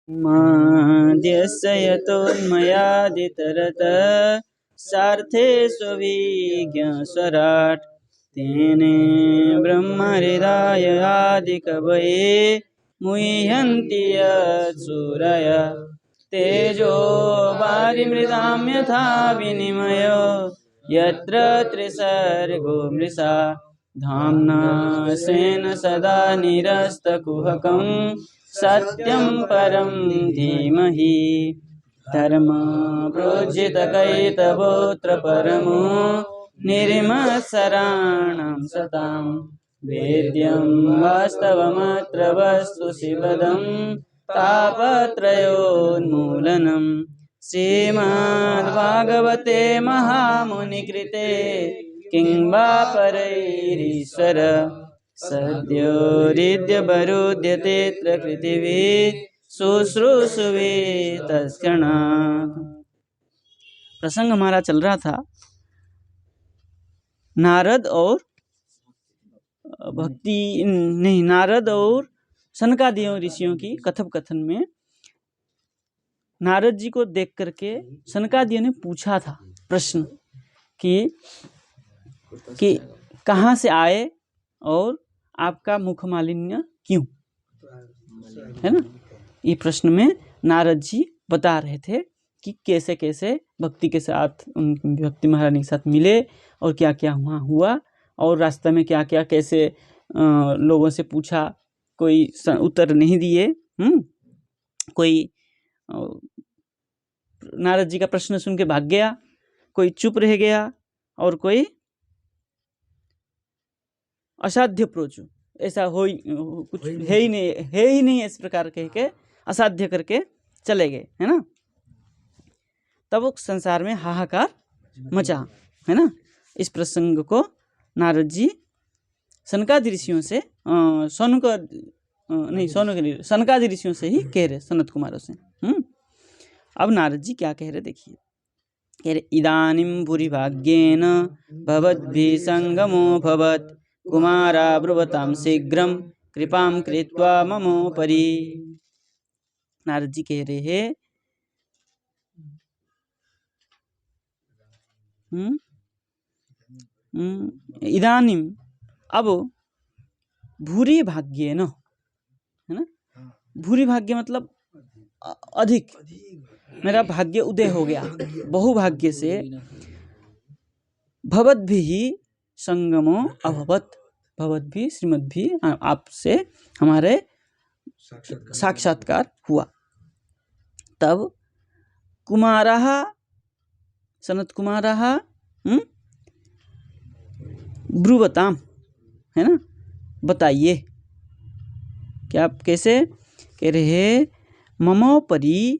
माद्यस्य यतोन्मयादितरतः सार्थे स्वविज्ञस्वराट् तेने ब्रह्महृदाय आदिकवये मुह्यन्ति यत्सूरयः तेजो वारिमृदां यथा विनिमयो यत्र त्रिसर्गो मृषा धाम्ना स्वेन सदा निरस्तकुहकं सत्यं परं धीमहि धर्मप्रोज्झितकैतवोऽत्र परमो निर्मत्सराणां सतां वेद्यं वास्तवमत्र वस्तु शिवदं तापत्रयोन्मूलनं श्रीमद्भागवते महामुनिकृते किं वा परैरीश्वर सद्योरिद्यवरुध्यतेऽत्र पृथिवी शुश्रूषुवे तत्क्षणात्। प्रसंग हमारा चल रहा था नारद और नारद और सनकादियों ऋषियों की कथन में नारद जी को देख करके सनकादियों ने पूछा था प्रश्न कि कहाँ से आए और आपका मुख मालिन्य क्यों है ना। ये प्रश्न में नारद जी बता रहे थे कि कैसे कैसे भक्ति के साथ भक्ति महारानी के साथ मिले और क्या क्या वहाँ हुआ और रास्ते में क्या क्या कैसे लोगों से पूछा, कोई उत्तर नहीं दिए। कोई नारद जी का प्रश्न सुन के भाग गया, कोई चुप रह गया और कोई असाध्य प्रोचु ऐसा कुछ है ही नहीं इस प्रकार कह के असाध्य करके चले गए, है ना। तब संसार में हाहाकार मचा, है ना। इस प्रसंग को नारद जी सनकादि ऋषियों से सनकादि ऋषियों से ही कह रहे, सनत कुमारों से। अब नारद जी क्या कह रहे देखिए। कह रहे इदानीं भूरिभाग्येन भवद्भिः संगमो भवत् कुमारा ब्रुवतां शीघ्रं कृपां कृत्वा ममोपरि। नारद जी कह रहे हैं इदानीं अब भूरि भाग्येन, है ना। भूरि भाग्य मतलब अधिक, मेरा भाग्य उदय हो गया बहुभाग्य से। भवद्भिः संगमो अभवत्, भवद्भिः श्रीमद्भिः आपसे हमारे साक्षात्कार हुआ। तब कुमारः सनत कुमारः ब्रुवताम, है ना, बताइए क्या आप कैसे। कह रहे ममोपरि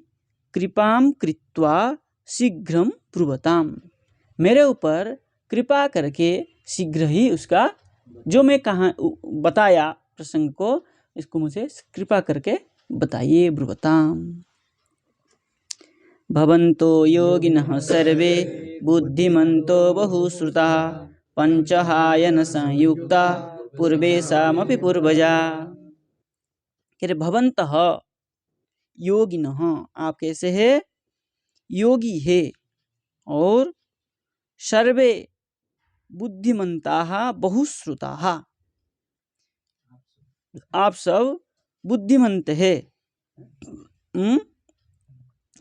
कृपां कृत्वा शीघ्रं ब्रुवताम, मेरे ऊपर कृपा करके शीघ्र ही उसका जो मैं कहा बताया प्रसंग को, इसको मुझे कृपा करके बताइए। ब्रुवताम भवन्तो योगिनः सर्वे बुद्धिमन्तो बहुश्रुता पंचहायन संयुक्ता पूर्वेशामपि पूर्वजा। कह रहे भवन्तः योगिनः, आप कैसे है, योगी है, और सर्वे बुद्धिमन्ताः बहुश्रुताः, आप सब बुद्धिमंत है।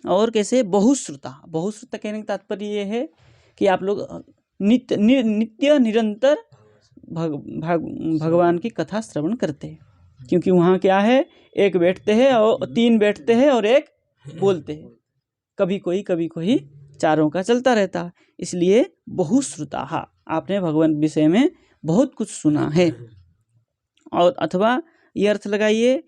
और कैसे बहुश्रुता, बहुश्रुता कहने का तात्पर्य ये है कि आप लोग नित्य निरंतर भगवान की कथा श्रवण करते हैं। क्योंकि वहाँ क्या है, एक बैठते हैं और तीन बैठते हैं और एक बोलते हैं, कभी कोई चारों का चलता रहता है। इसलिए बहुश्रुता, आपने भगवान विषय में बहुत कुछ सुना है। और अथवा ये अर्थ लगाइए,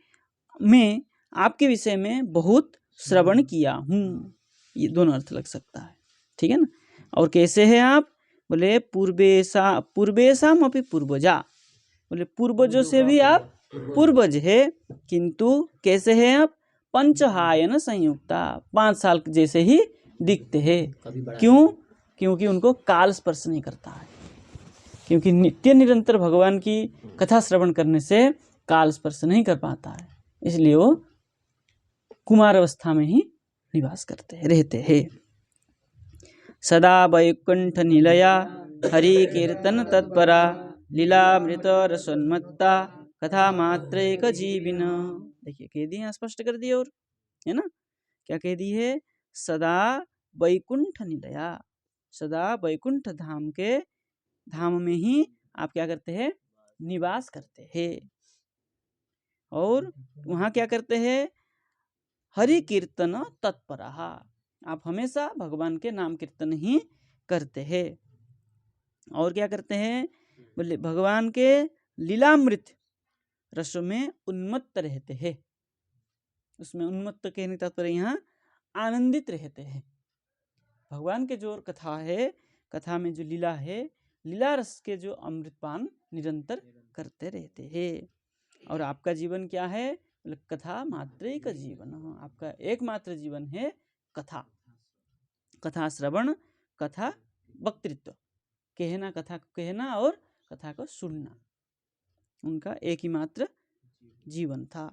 मैं आपके विषय में बहुत श्रवण किया हूँ, ये दोनों अर्थ लग सकता है, ठीक है ना। और कैसे है आप, बोले पूर्वेशाम अपि पूर्वजा, बोले पूर्वजों से भी आप पूर्वज है। किंतु कैसे है आप, पंचहायन संयुक्ता, 5 साल जैसे ही दिखते हैं। क्यों, क्योंकि उनको काल स्पर्श नहीं करता है। क्योंकि नित्य निरंतर भगवान की कथा श्रवण करने से काल स्पर्श नहीं कर पाता है, इसलिए वो कुमार अवस्था में ही निवास करते रहते हैं। सदा वैकुंठ निलया हरि कीर्तन तत्परा लीलामृत रसोन्मत्ता कथा मात्र एक जीविन। देखिए कह दिए, यहाँ स्पष्ट कर दिए। और है ना, क्या कह दी है? सदा वैकुंठ निलया, सदा वैकुंठ धाम में ही आप क्या करते हैं? निवास करते हैं। और वहाँ क्या करते हैं? हरि कीर्तन तत्परः, आप हमेशा भगवान के नाम कीर्तन ही करते हैं। और क्या करते हैं? बोले भगवान के लीलामृत रस में उन्मत्त रहते हैं। उसमें उन्मत्त कहने का तात्पर्य यहाँ आनंदित रहते हैं। भगवान के जो कथा है, कथा में जो लीला है, लीला रस के जो अमृतपान निरंतर करते रहते हैं। और आपका जीवन क्या है? कथा मात्रेक जीवन, आपका एकमात्र जीवन है कथा, कथा श्रवण, कथा वक्तृत्व, कहना, कथा को कहना और कथा को सुनना, उनका एक ही मात्र जीवन था।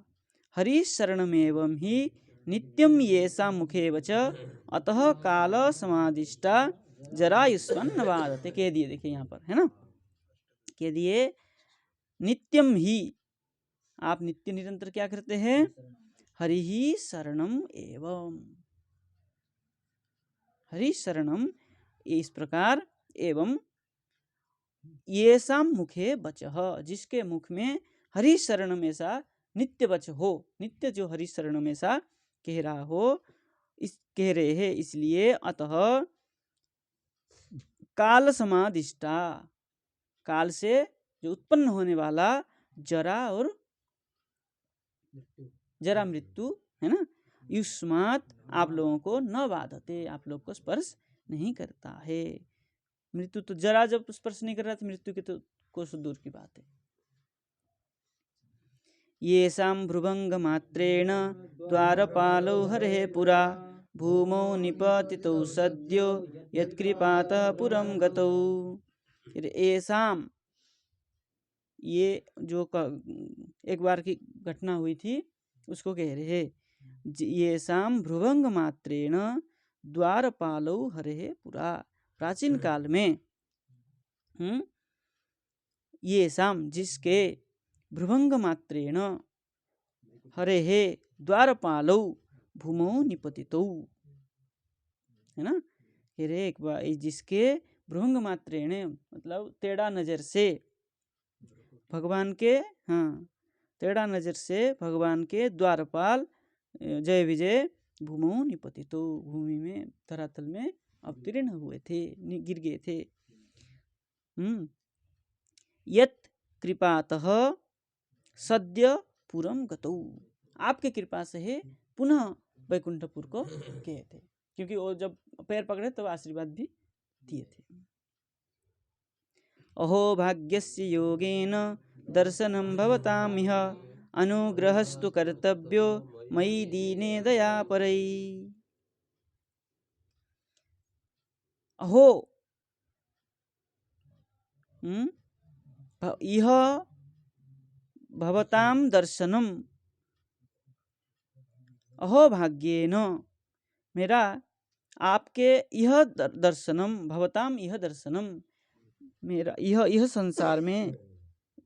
हरि शरणमेवं ही नित्यम येषां मुखे वच अतः काल समादिष्टा जरायुष्मन्न बाधते। कह दिए, देखिए यहाँ पर है ना, कह दिए नित्यम ही, आप नित्य निरंतर क्या करते हैं? हरि ही शरणम एवं, हरि शरणम इस प्रकार, एवं येषां मुखे वचः, जिसके मुख में हरि शरणम ऐसा नित्य वच हो, नित्य जो हरि शरणम ऐसा कह रहा हो, इस कह रहे हैं, इसलिए अतः काल समादिष्टा, काल से जो उत्पन्न होने वाला जरा और जरा मृत्यु है ना, युष्मात आप लोगों को न बाधते, आप लोग को स्पर्श नहीं करता है। मृत्यु तो जरा जब स्पर्श नहीं कर रहा था, मृत्यु की तो कोस दूर की बात है। येषां भ्रुभंग मात्रेण द्वारपालौ हरेः पुरा भूमौ निपतितौ सद्यो यत्कृपातः पुरं गतौ। फिर येषां, ये जो एक बार की घटना हुई थी उसको कह रहे हैं, येषां भ्रुभंग मात्रेण द्वारपालौ हरेः पुरा, प्राचीन काल में येषां जिसके भ्रुभंग मात्रेण हरेः द्वारपालौ भूमौ निपतितौ, है ना, एक बार जिसके भ्रुभंग मात्रेण मतलब टेढ़ा नजर से भगवान के, टेढ़ा नजर से भगवान के द्वारपाल जय विजय भूमौ निपतितौ, भूमि में धरातल में अवतीर्ण हुए थे, गिर गए थे। यत् कृपातः सद्य पुरम गतौ, आपके कृपा से है पुनः वैकुंठपुर को गए थे, क्योंकि वो जब पैर पकड़े तो आशीर्वाद भी दिए थे। अहो भाग्यस्य योगेन दर्शनं भवतामिह अनुग्रहस्तु कर्तव्यो मयि दीने दया परै। अहो इह भवतां दर्शनम, अहो भाग्येन, मेरा आपके यह दर्शनम, भवताम यह दर्शनम, मेरा यह संसार में,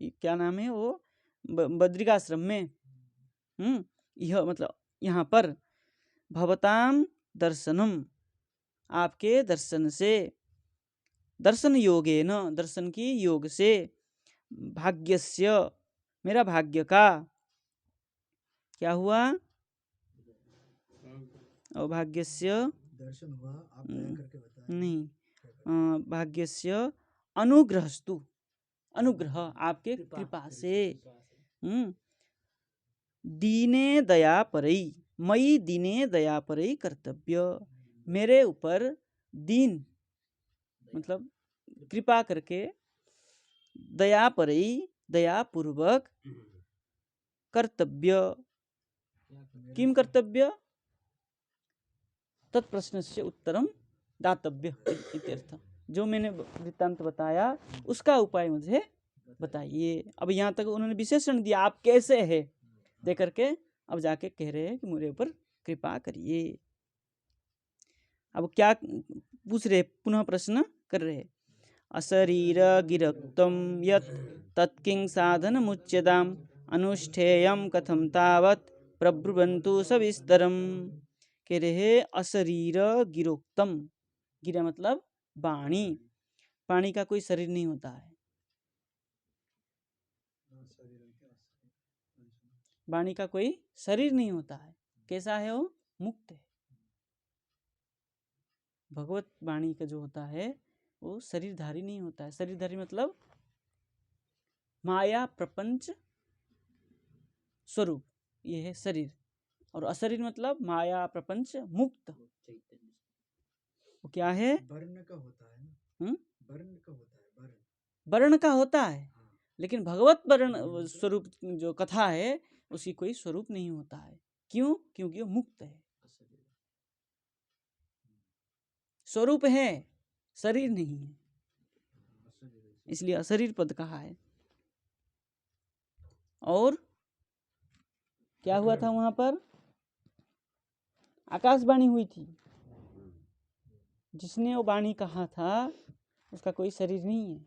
क्या नाम है वो, बद्रिकाश्रम में, यह मतलब यहाँ पर, भवताम दर्शनम, आपके दर्शन से, दर्शन योगेन, दर्शन की योग से, भाग्यस्य, मेरा भाग्य का क्या हुआ, और भाग्यस्य दर्शन हुआ, आप करके बताएं। नहीं, भाग्यस्य अनुग्रहस्तु, अनुग्रह आपके कृपा से, दीने दया परई, मई दीने दया परई कर्तव्य, मेरे ऊपर दीन मतलब कृपा करके, दया परई दया पूर्वक, कर्तव्य, किम कर्तव्य, तत्प्रश्नस्य उत्तरम दातव्य इत्यर्थ, जो मैंने वृत्तांत बताया उसका उपाय मुझे बताइए। अब यहाँ तक उन्होंने विशेषण दिया, आप कैसे है दे करके, अब जाके कह रहे हैं कि मेरे ऊपर कृपा करिए। अब क्या पूछ रहे, पुनः प्रश्न कर रहे, अशरीर गिरक्तम यत् तत्किं साधनमुच्यताम् अनुष्ठेयं कथम तावत् प्रब्रुवन्तु सविस्तरम। कह रहे अशरीर गिरोक्तम, गिरा मतलब वाणी, वाणी का कोई शरीर नहीं होता है, वाणी का कोई शरीर नहीं होता है। कैसा है वो? मुक्त है। भगवत वाणी का जो होता है वो शरीरधारी नहीं होता है। शरीरधारी मतलब माया प्रपंच स्वरूप, ये है शरीर। और अशरीर मतलब माया प्रपंच मुक्त। वो क्या है? वर्ण का होता है ना, वर्ण का होता है, वर्ण वर्ण का होता है, हाँ। लेकिन भगवत वर्ण स्वरूप जो कथा है उसकी कोई स्वरूप नहीं होता है। क्यों? क्योंकि वो मुक्त है, स्वरूप है, शरीर नहीं है, इसलिए अशरीर पद कहा है। और क्या हुआ था वहां पर? आकाशवाणी हुई थी, जिसने वो वाणी कहा था उसका कोई शरीर नहीं है।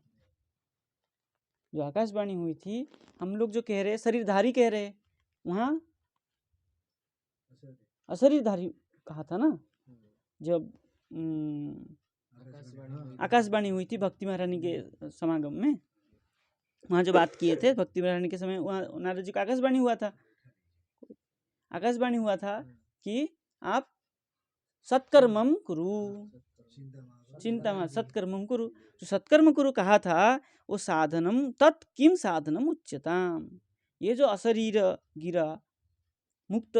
जो आकाशवाणी हुई थी, हम लोग जो कह रहे शरीरधारी कह रहे, वहां अशरीरधारी कहा था ना। जब आकाशवाणी हुई थी भक्ति महारानी के समागम में, वहां जो बात किए थे भक्ति महारानी के समय, वहां नारद जी का आकाशवाणी हुआ था। आकाशवाणी हुआ था कि आप सत्कर्मम कुरु, चिंता सत्कर्मम कुरु। जो सत्कर्म कुरु कहा था वो साधनम तत् किम साधनम उच्यताम। ये जो अशरीर गिरा मुक्त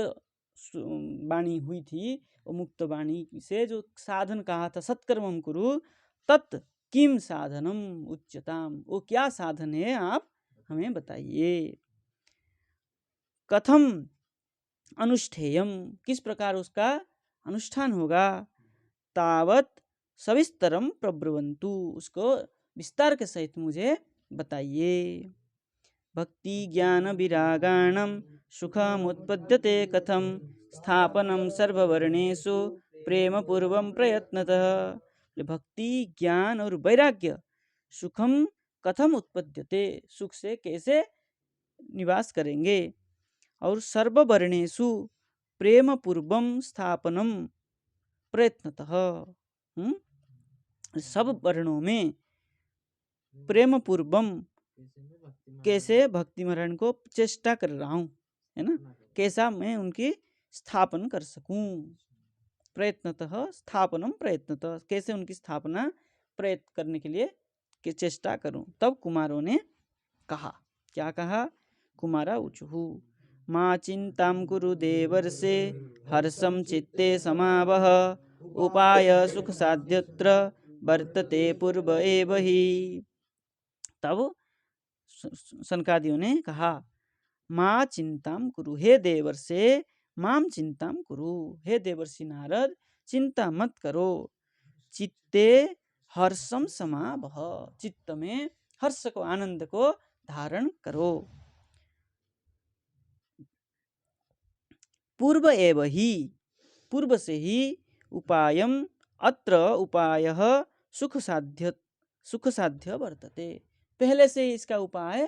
वाणी हुई थी, वो मुक्त वाणी से जो साधन कहा था सत्कर्मम कुरु, तत् किम साधनम उच्यताम, वो क्या साधन है आप हमें बताइए। कथम अनुष्ठेयम, किस प्रकार उसका अनुष्ठान होगा। तावत सविस्तरम प्रब्रवन्तु, उसको विस्तार के सहित मुझे बताइए। भक्ति ज्ञान विरागाणम सुखमुत्पद्यते कथम स्थापनम सर्ववर्णेषु प्रेम पूर्वम प्रयत्नतः। भक्ति ज्ञान और वैराग्य सुखम कथम उत्पद्यते, सुख से कैसे निवास करेंगे। और सर्ववर्णेषु प्रेम पूर्वम स्थापनम प्रयत्नतः, सब वर्णों में प्रेम पूर्वम कैसे भक्ति महारानी को चेष्टा कर रहा हूँ, है ना, कैसा मैं उनकी स्थापन कर सकूं। प्रयत्नतः स्थापनम प्रयत्नतः, कैसे उनकी स्थापना प्रयत्न करने के लिए कि चेष्टा करूं। तब कुमारों ने कहा, क्या कहा? कुमारा ऊचुहु माँ चिंताम कुरु देवर्षे हर्षम चित्ते समावह उपाय सुख साध्यत्र वर्तते पूर्व एव ही। तब सनकादियों ने कहा, माँ चिंताम कुरु, हे देवर्षे माम चिंताम कुरु, हे देवर्षि नारद चिंता मत करो। चित्ते हर्षम समावह, चित्त में हर्ष को आनंद को धारण करो। पूर्व एव ही, पूर्व से ही, उपायम अत्र उपायः सुख साध्य वर्तते, पहले से ही इसका उपाय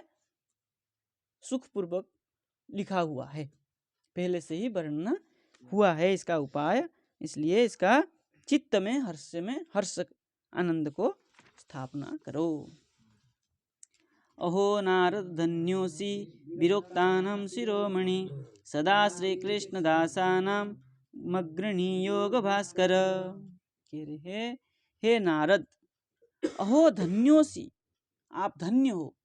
सुख पूर्वक लिखा हुआ है, पहले से ही वर्णन हुआ है इसका उपाय। इसलिए इसका चित्त में हर्ष आनंद को स्थापना करो। अहो नारद धन्योसी विरोक्तानां शिरोमणि सदा श्री कृष्ण दासानां मग्रणी योग भास्कर। हे नारद, अहो धन्योसी, आप धन्य हो।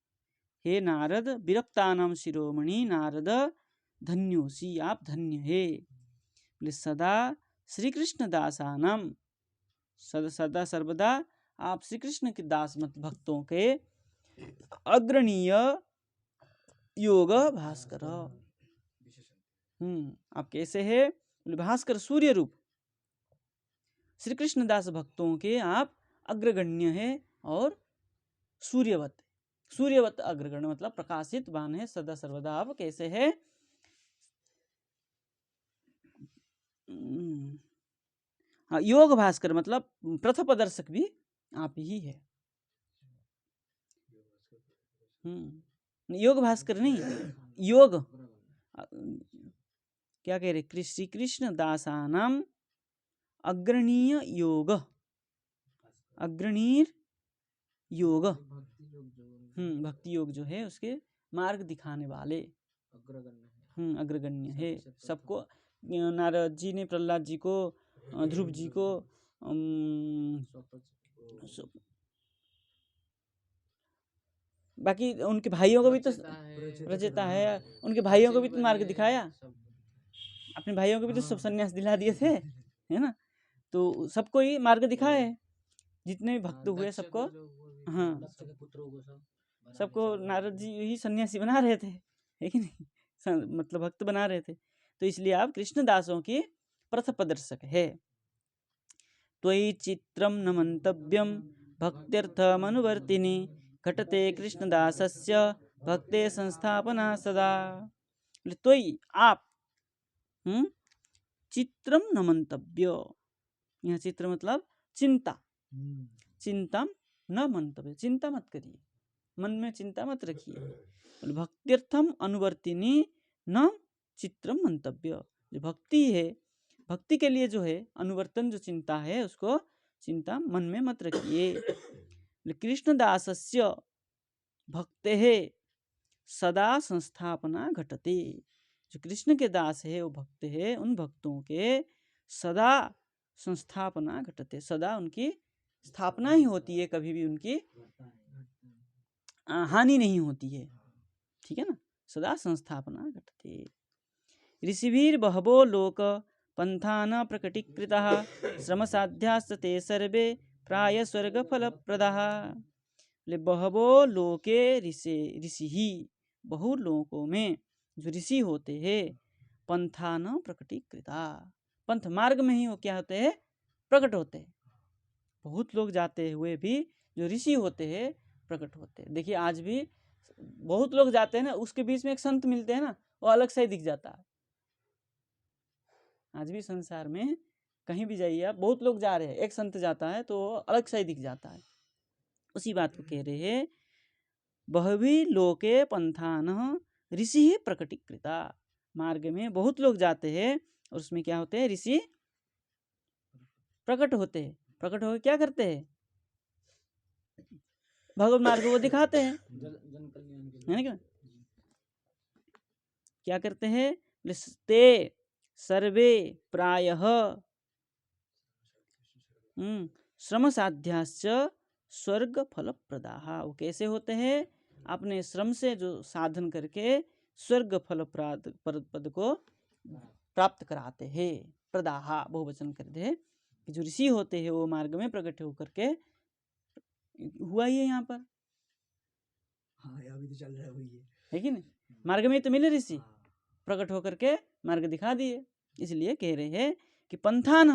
हे नारद विरक्तानां शिरोमणि, नारद धन्योसी, आप धन्य है। सदा श्री कृष्ण दासानां, सदा सर्वदा आप श्री कृष्ण के दास मत भक्तों के अग्रणीय योग भास्कर। आप कैसे है? भास्कर सूर्य रूप श्री कृष्ण दास भक्तों के आप अग्रगण्य है और सूर्यवत अग्रगण्य मतलब प्रकाशित बान है। सदा सर्वदा आप कैसे है? हाँ, योग भास्कर मतलब प्रथपदर्शक भी आप ही है। योग भास्कर नहीं, योग क्या कह रहे, श्री कृष्ण दासानाम अग्रणीय योग, अग्रणीय योग, भक्ति योग जो है उसके मार्ग दिखाने वाले अग्रगण्य है सबको। नारद जी ने प्रहलाद जी को, ध्रुव जी को, बाकी उनके भाइयों को भी तो रचेता है, उनके भाइयों को भी तो मार्ग दिखाया, अपने भाइयों को भी तो सब संन्यास दिला दिए थे, है ना। तो सबको ही मार्ग दिखाए, जितने भी भक्त हुए सबको, हाँ सबको नारद जी ही सन्यासी बना रहे थे, है कि नहीं, मतलब भक्त बना रहे थे। तो इसलिए आप कृष्णदासों की प्रथपदर्शक है। त्वयि चित्रम न मंतव्यम भक्त्यर्थमनुवर्तिनी घटते कृष्णदासस्य भक्ते संस्थापना सदा। त्वयि आप, चित्रम न मंतव्य, यह चित्र मतलब चिंता, चिंता न मंतव्य, चिंता मत करिए, मन में चिंता मत रखिए। भक्त्यर्थम अनुवर्तिनी न चित्रम मंतव्य, जो भक्ति है, भक्ति के लिए जो है अनुवर्तन जो चिंता है, उसको चिंता मन में मत रखिए। कृष्णदासस्य भक्ते है सदा संस्थापना घटते, जो कृष्ण के दास है वो भक्त है, उन भक्तों के सदा संस्थापना घटते, सदा उनकी स्थापना ही होती है, कभी भी उनकी हानि नहीं होती है, ठीक है ना। सदा संस्थापना घटते। ऋषिभिर बहवो लोक पंथान प्रकटीकृतः श्रम साध्यास्ते सर्वे प्राय स्वर्ग फलप्रदः। बहवो लोके ऋषि ही, बहु लोकों में जो ऋषि होते हैं, पंथान प्रकटीकृता, पंथ मार्ग में ही वो क्या होते हैं, प्रकट होते हैं। बहुत लोग जाते हुए भी जो ऋषि होते हैं प्रकट होते हैं। देखिए आज भी बहुत लोग जाते हैं ना, उसके बीच में एक संत मिलते हैं ना, वो अलग से ही दिख जाता है। आज भी संसार में कहीं भी जाइए आप, बहुत लोग जा रहे हैं, एक संत जाता है तो अलग से ही दिख जाता है। उसी बात को कह रहे हैं, बहवी लोके पंथान ऋषि प्रकटीकृता, मार्ग में बहुत लोग जाते हैं और उसमें क्या होते हैं, ऋषि प्रकट होते हैं। प्रकट होकर क्या करते हैं, भगवत मार्ग को दिखाते हैं, है ना। क्या करते हैं, ते सर्वे प्रायः श्रम साध्याश्च स्वर्ग फल प्रदाह। वो कैसे होते हैं, अपने श्रम से जो साधन करके स्वर्ग फल पद को प्राप्त कराते हैं। प्रदाहा बहुवचन करते हैं कि जो ऋषि होते हैं वो मार्ग में प्रकट होकर के, हुआ ही है यहाँ पर, हाँ अभी तो चल रहा है वही है कि नहीं, मार्ग में तो मिले ऋषि, प्रकट होकर के मार्ग दिखा दिए। इसलिए कह रहे हैं कि पंथान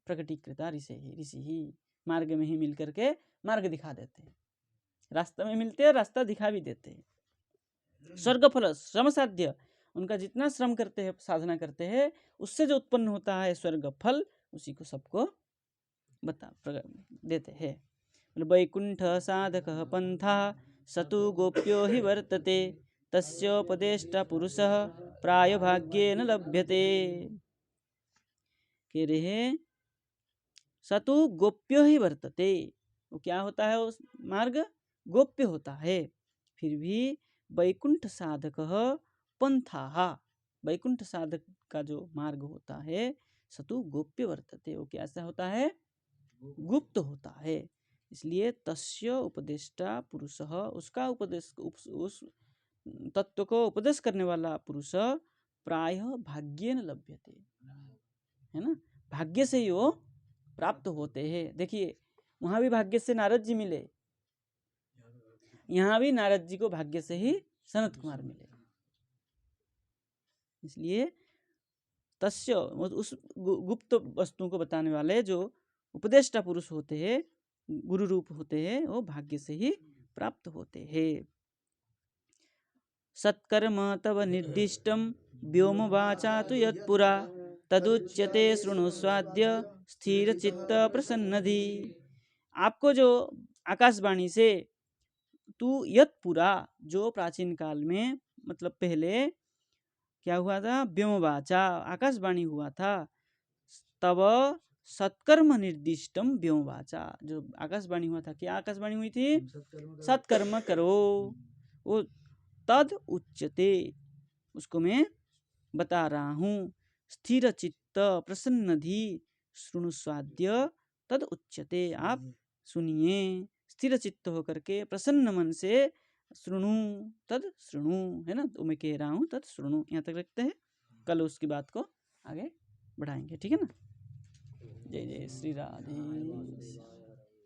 प्रकटीकृता ऋषि ही, मार्ग में ही मिल करके मार्ग दिखा देते हैं, रास्ता में मिलते हैं, रास्ता दिखा भी देते हैं। स्वर्ग फल श्रम साध्य, उनका जितना श्रम करते हैं, साधना करते हैं, उससे जो उत्पन्न होता है स्वर्ग फल, उसी को सबको बता देते हैं। वैकुंठ साधक पंथा सतु गोप्यो हि वर्तते तस्योपदेष्टा पुरुषः प्राय भाग्येन लभ्यते। कह रहे हैं सतु गोप्यो ही वर्तते, वो क्या होता है, उस मार्ग गोप्य होता है। फिर भी वैकुंठ साधक पंथा, वैकुंठ साधक का जो मार्ग होता है सतु गोप्य वर्तते, वो कैसा होता है, गुप्त होता है। इसलिए तस्य उपदेष्टा पुरुषः, उसका उपदेश, उस तत्व को उपदेश करने वाला पुरुष प्राय भाग्येन लभ्यते, है ना, भाग्य से ही वो प्राप्त होते हैं। देखिए वहां भी भाग्य से नारद जी मिले, यहाँ भी नारद जी को भाग्य से ही सनत कुमार मिले। इसलिए तस्य, उस गुप्त वस्तुओं को बताने वाले जो उपदेष्टा पुरुष होते हैं, गुरु रूप होते हैं, वो भाग्य से ही प्राप्त होते हैं। सत्कर्म तव निर्दिष्टम व्योम वाचा तु यत्पुरा तदुच्यते शृणुस्वाद्य स्थिर चित्त प्रसन्नधि। आपको जो आकाशवाणी से तू यत पुरा, जो प्राचीन काल में मतलब पहले क्या हुआ था, व्योमवाचा आकाशवाणी हुआ था, तब सत्कर्म निर्दिष्टम व्योमवाचा, जो आकाशवाणी हुआ था, क्या आकाशवाणी हुई थी, सत्कर्म करो, वो तद उच्यते, उसको मैं बता रहा हूँ। स्थिर चित्त प्रसन्नधि शृणुस्वाद्य तद उच्यते, आप सुनिए स्थिर चित्त होकर के प्रसन्न मन से शृणु तद शृणु, है ना, तो मैं कह रहा हूँ तद शृणु, यहाँ तक रखते हैं, कल उसकी बात को आगे बढ़ाएंगे, ठीक है ना। जय जय श्री राधे।